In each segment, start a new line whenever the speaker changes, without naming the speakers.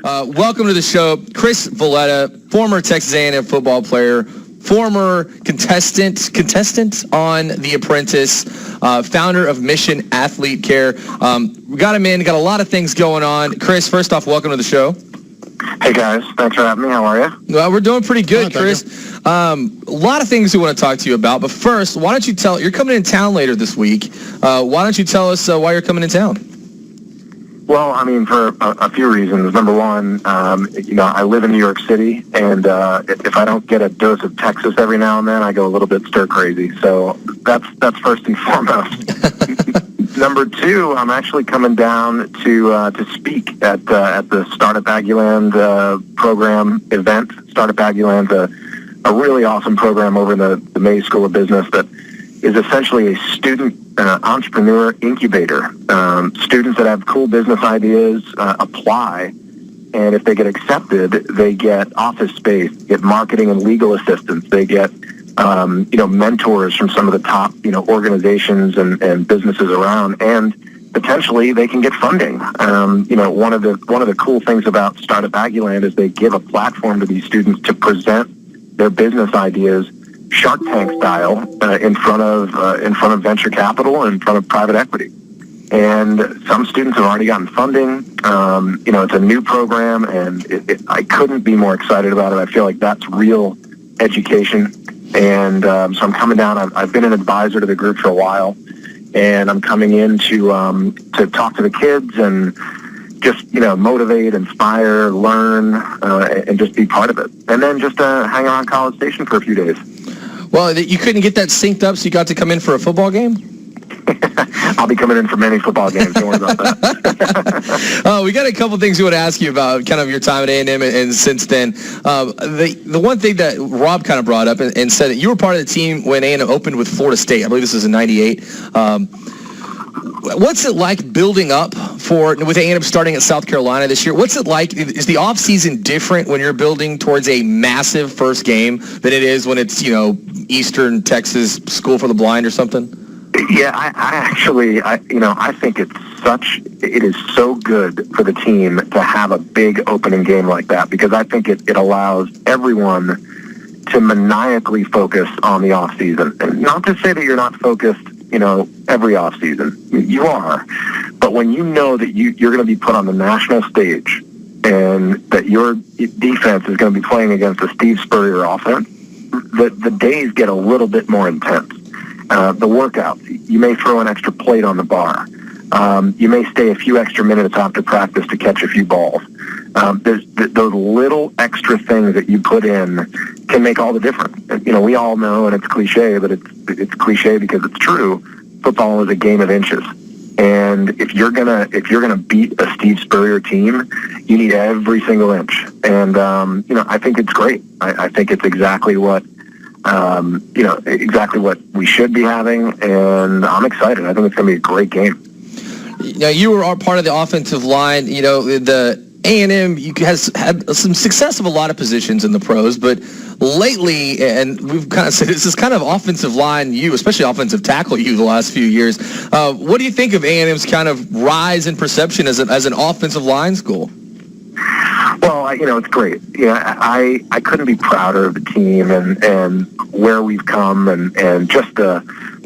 Welcome to the show, Chris Valletta, former Texas A&M football player, former contestant on The Apprentice, founder of Mission Athlete Care. We got him in, got a lot of things going on. Chris, first off, welcome to the show.
Hey, guys. Thanks for having me. How are you?
Well, we're doing pretty good, Chris. A lot of things we want to talk to you about, but first, why don't you you're coming in town later this week. Why don't you tell us why you're coming in town?
Well, I mean, for a few reasons. Number one, I live in New York City, and if I don't get a dose of Texas every now and then, I go a little bit stir crazy. So that's first and foremost. Number two, I'm actually coming down to speak at the Startup Aggieland program event. Startup Aggieland's a really awesome program over in the May School of Business that is essentially a student entrepreneur incubator. Students that have cool business ideas apply, and if they get accepted, they get office space, get marketing and legal assistance, they get mentors from some of the top organizations and businesses around, and potentially they can get funding. One of the cool things about Startup Aggieland is they give a platform to these students to present their business ideas Shark Tank style in front of venture capital and in front of private equity. And some students have already gotten funding. It's a new program, and I couldn't be more excited about it. I feel like that's real education. And so I'm coming down. I've been an advisor to the group for a while, and I'm coming in to talk to the kids and just motivate, inspire, learn, and just be part of it. And then just hang around College Station for a few days.
Well, you couldn't get that synced up, so you got to come in for a football game?
I'll be coming in for many football games. Don't worry about that.
We got a couple things we want to ask you about, kind of your time at A&M and since then. The one thing that Rob kind of brought up and said that you were part of the team when A&M opened with Florida State. I believe this was in '98. What's it like building up with A&M starting at South Carolina this year? What's it like? Is the offseason different when you're building towards a massive first game than it is when it's, Eastern Texas School for the Blind or something?
Yeah, I think it is so good for the team to have a big opening game like that, because I think it allows everyone to maniacally focus on the offseason. And not to say that you're not focused every offseason. You are. But when you know that you're going to be put on the national stage and that your defense is going to be playing against a Steve Spurrier offense, the days get a little bit more intense. The workouts, you may throw an extra plate on the bar. You may stay a few extra minutes after practice to catch a few balls. There's those little extra things that you put in can make all the difference. We all know, and it's cliche, but it's cliche because it's true. Football is a game of inches, and if you're gonna beat a Steve Spurrier team, you need every single inch. And I think it's great. I think it's exactly what we should be having, and I'm excited. I think it's gonna be a great game.
Now, you were part of the offensive line. The A&M has had some success of a lot of positions in the pros, but lately, and we've kind of said this is kind of offensive line especially offensive tackle the last few years. What do you think of A&M's kind of rise in perception as an offensive line school?
Well, it's great. I couldn't be prouder of the team and where we've come and just the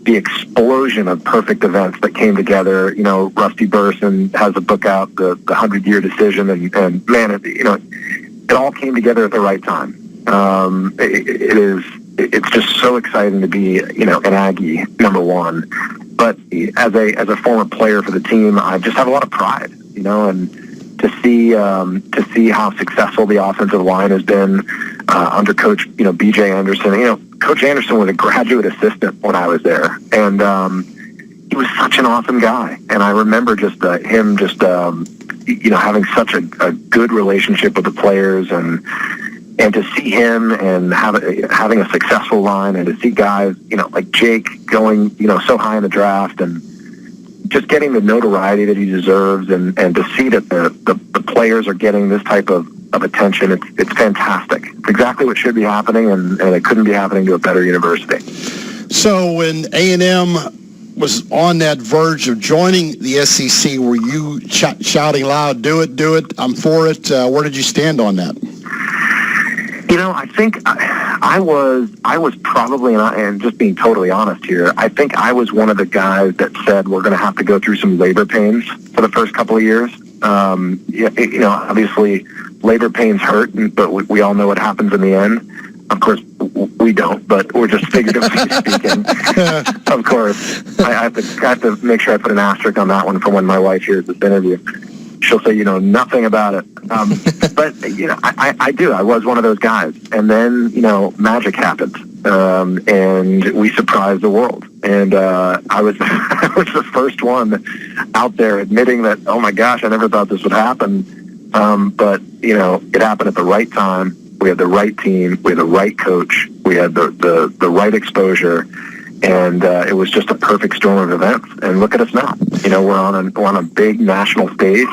explosion of perfect events that came together. Rusty Burson has a book out, the 100-Year Decision, and man, it all came together at the right time. It's just so exciting to be, an Aggie, number one. But as a former player for the team, I just have a lot of pride, and to see how successful the offensive line has been under Coach, B.J. Anderson. Coach Anderson was a graduate assistant when I was there, and he was such an awesome guy. And I remember him having such a good relationship with the players, and to see him and having a successful line, and to see guys, like Jake going, so high in the draft, and just getting the notoriety that he deserves, and to see that the players are getting this type of attention, it's fantastic. It's exactly what should be happening, and it couldn't be happening to a better university.
So when A&M was on that verge of joining the SEC, were you shouting loud, do it, I'm for it? Where did you stand on that?
I think I was probably, and just being totally honest here, I think I was one of the guys that said we're going to have to go through some labor pains for the first couple of years. Obviously, labor pains hurt, but we all know what happens in the end. Of course, we don't, but we're just figuratively speaking. Of course, I have to make sure I put an asterisk on that one for when my wife hears this interview. She'll say, nothing about it. But, I do. I was one of those guys. And then, magic happened. And we surprised the world. And I was the first one out there admitting that, oh, my gosh, I never thought this would happen. But, it happened at the right time. We had the right team. We had the right coach. We had the right exposure. And it was just a perfect storm of events. And look at us now. We're on a big national stage.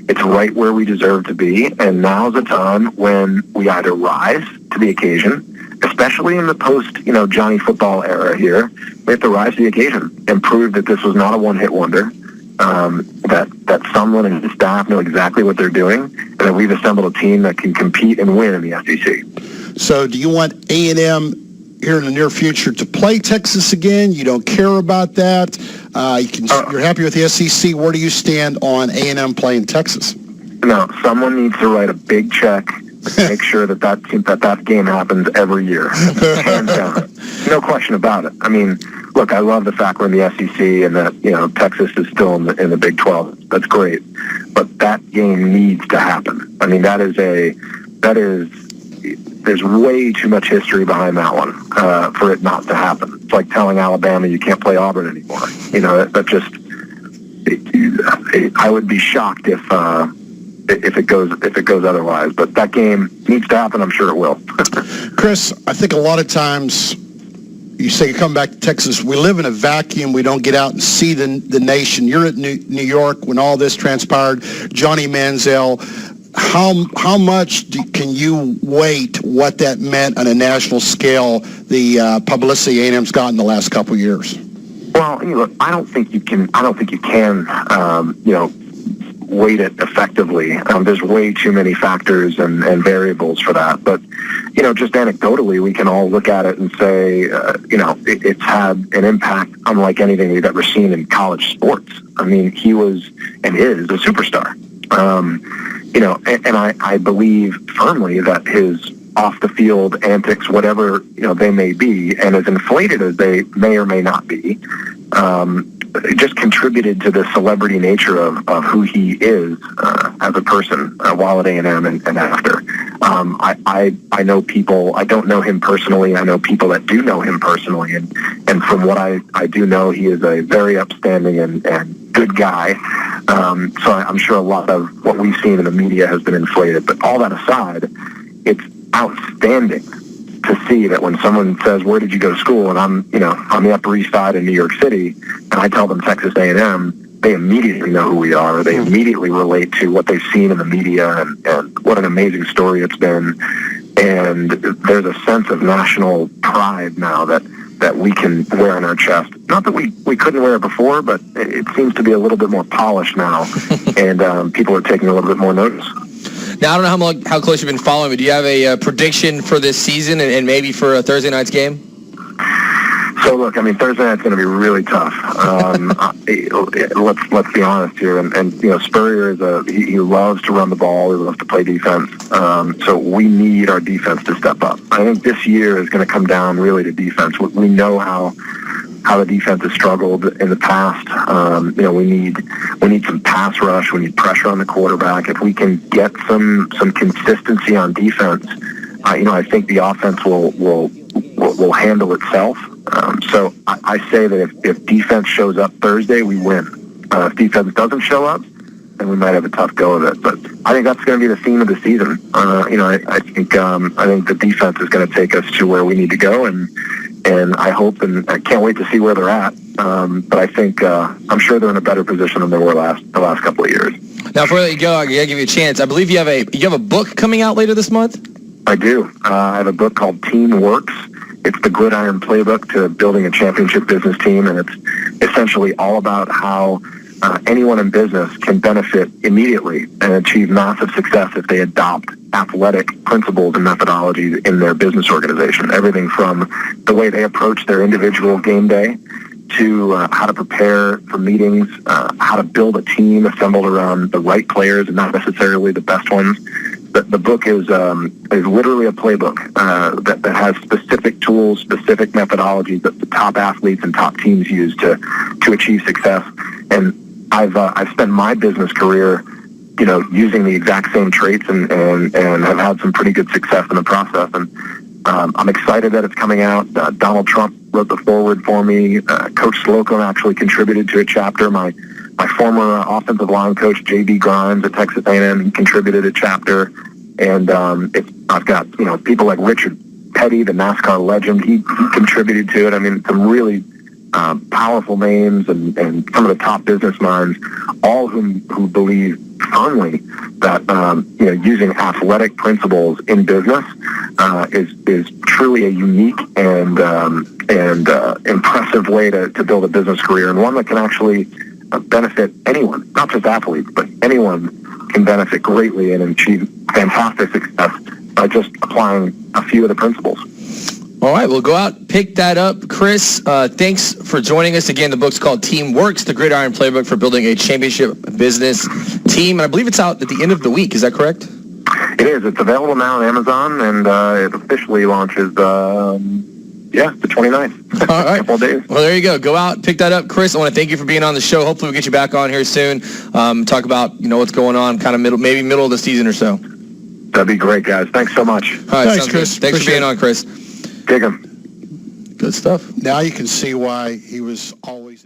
It's right where we deserve to be. And now's the time when we either rise to the occasion, especially in the post, Johnny Football era here. We have to rise to the occasion and prove that this was not a one-hit wonder, that someone and his staff know exactly what they're doing, and that we've assembled a team that can compete and win in the SEC.
So do you want A&M here in the near future to play Texas again? You don't care about that? You're happy with the SEC. Where do you stand on A&M playing Texas?
No, someone needs to write a big check to make sure that game happens every year. Hands down. No question about it. I mean, look, I love the fact we're in the SEC and that, Texas is still in the Big 12. That's great. But that game needs to happen. I mean, there's way too much history behind that one for it not to happen. It's like telling Alabama you can't play Auburn anymore. I would be shocked if it goes otherwise. But that game needs to happen. I'm sure it will.
Chris, I think a lot of times you say you come back to Texas, we live in a vacuum. We don't get out and see the nation. You're at New York when all this transpired. Johnny Manziel. How much can you weight what that meant on a national scale, the publicity A&M's got in the last couple of years?
Well, look, I don't think you can weight it effectively. There's way too many factors and variables for that. But, just anecdotally, we can all look at it and say, it's had an impact unlike anything we've ever seen in college sports. I mean, he was and is a superstar. And I believe firmly that his off-the-field antics, whatever, they may be, and as inflated as they may or may not be, it just contributed to the celebrity nature of who he is as a person while at A&M and after. I know people, I don't know him personally. I know people that do know him personally. And from what I do know, he is a very upstanding and good guy. So I'm sure a lot of what we've seen in the media has been inflated. But all that aside, it's outstanding to see that when someone says, where did you go to school? And I'm, on the Upper East Side in New York City, and I tell them Texas A&M, they immediately know who we are. They immediately relate to what they've seen in the media and what an amazing story it's been. And there's a sense of national pride now that we can wear on our chest. Not that we couldn't wear it before, but it seems to be a little bit more polished now, and people are taking a little bit more notice.
Now, I don't know how close you've been following, but do you have a prediction for this season and maybe for Thursday night's game?
So, look, I mean, Thursday night's going to be really tough. Let's be honest here. And Spurrier he loves to run the ball. He loves to play defense. So we need our defense to step up. I think this year is going to come down really to defense. We know how the defense has struggled in the past. We need some pass rush. We need pressure on the quarterback. If we can get some consistency on defense, I think the offense will handle itself. So I say that if defense shows up Thursday, we win. If defense doesn't show up, then we might have a tough go of it. But I think that's going to be the theme of the season. I think the defense is going to take us to where we need to go, and I hope and I can't wait to see where they're at. But I think I'm sure they're in a better position than they were the last couple of years.
Now, before I let you go, I gotta give you a chance. I believe you have a book coming out later this month.
I do. I have a book called Team Works. It's the Gridiron Playbook to building a championship business team, and it's essentially all about how anyone in business can benefit immediately and achieve massive success if they adopt athletic principles and methodologies in their business organization. Everything from the way they approach their individual game day to how to prepare for meetings, how to build a team assembled around the right players and not necessarily the best ones. The book is literally a playbook that has specific tools, specific methodologies that the top athletes and top teams use to achieve success. And I've spent my business career, using the exact same traits and have had some pretty good success in the process. And I'm excited that it's coming out. Donald Trump wrote the foreword for me. Coach Slocum actually contributed to a chapter. My former offensive line coach, J.B. Grimes at Texas A&M, he contributed a chapter. And I've got, people like Richard Petty, the NASCAR legend. He contributed to it. I mean, some really powerful names and some of the top business minds, all who believe firmly that using athletic principles in business is truly a unique and impressive way to build a business career, and one that can actually benefit anyone, not just athletes, but anyone can benefit greatly and achieve fantastic success by just applying a few of the principles.
All right, we'll go out, pick that up. Chris, thanks for joining us. Again, the book's called Team Works, the Gridiron Playbook for Building a Championship Business Team. And I believe it's out at the end of the week. Is that correct?
It is. It's available now on Amazon, and it officially launches, the 29th.
All right.
A couple of days.
Well, there you go. Go out, pick that up. Chris, I want to thank you for being on the show. Hopefully we'll get you back on here soon. Talk about, what's going on kind of middle of the season or so.
That'd be great, guys. Thanks so much.
All right,
Thanks, Chris.
Thanks for being on, Chris.
Dig 'em.
Good stuff.
Now you can see why he was always...